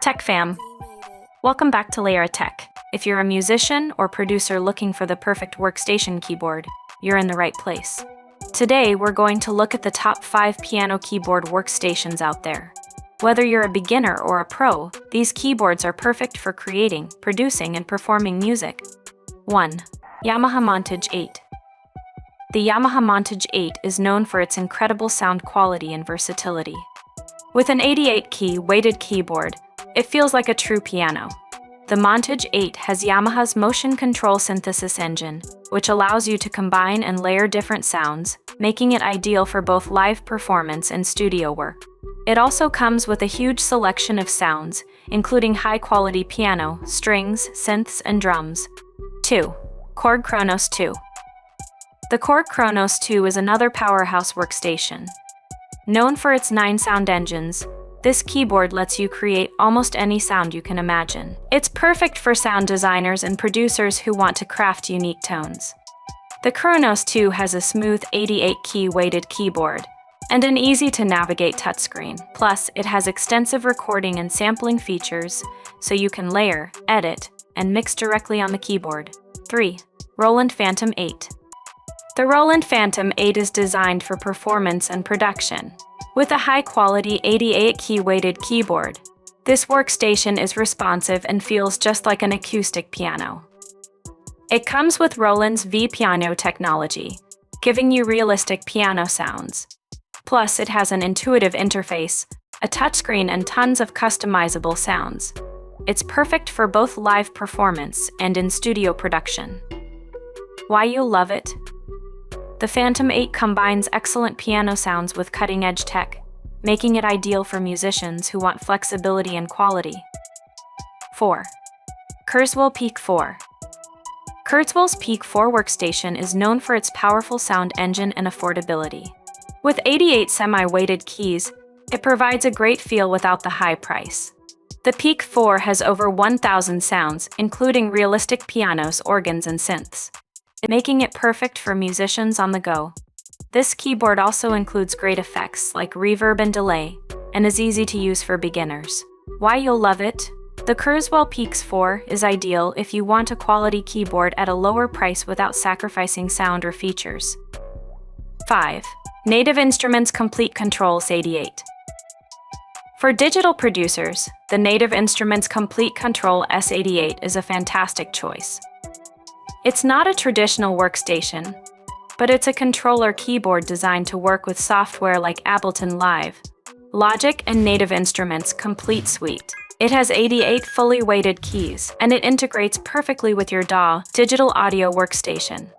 Tech fam, welcome back to Layera Tech. If you're a musician or producer looking for the perfect workstation keyboard, you're in the right place. Today, we're going to look at the top 5 piano keyboard workstations out there. Whether you're a beginner or a pro, these keyboards are perfect for creating, producing, and performing music. 1. Yamaha Montage 8. The Yamaha Montage 8 is known for its incredible sound quality and versatility. With an 88-key weighted keyboard, it feels like a true piano. The Montage 8 has Yamaha's motion control synthesis engine, which allows you to combine and layer different sounds, making it ideal for both live performance and studio work. It also comes with a huge selection of sounds, including high-quality piano, strings, synths, and drums. 2. Korg Kronos 2. The Korg Kronos 2 is another powerhouse workstation. Known for its 9 sound engines, this keyboard lets you create almost any sound you can imagine. It's perfect for sound designers and producers who want to craft unique tones. The Kronos 2 has a smooth 88-key weighted keyboard and an easy-to-navigate touchscreen. Plus, it has extensive recording and sampling features, so you can layer, edit, and mix directly on the keyboard. 3. Roland Phantom 8. The Roland Phantom 8 is designed for performance and production. With a high-quality 88-key weighted keyboard, this workstation is responsive and feels just like an acoustic piano. It comes with Roland's V-Piano technology, giving you realistic piano sounds. Plus, it has an intuitive interface, a touchscreen, and tons of customizable sounds. It's perfect for both live performance and in studio production. Why you love it? The Phantom 8 combines excellent piano sounds with cutting-edge tech, making it ideal for musicians who want flexibility and quality. 4. Kurzweil Peak 4. Kurzweil's Peak 4 workstation is known for its powerful sound engine and affordability. With 88 semi-weighted keys, it provides a great feel without the high price. The Peak 4 has over 1,000 sounds, including realistic pianos, organs, and synths, making it perfect for musicians on the go. This keyboard also includes great effects like reverb and delay, and is easy to use for beginners. Why you'll love it? The Kurzweil Peak 4 is ideal if you want a quality keyboard at a lower price without sacrificing sound or features. 5. Native Instruments Complete Controls 88. For digital producers, the Native Instruments Complete Control S88 is a fantastic choice. It's not a traditional workstation, but it's a controller keyboard designed to work with software like Ableton Live, Logic, and Native Instruments Complete Suite. It has 88 fully weighted keys, and it integrates perfectly with your DAW digital audio workstation.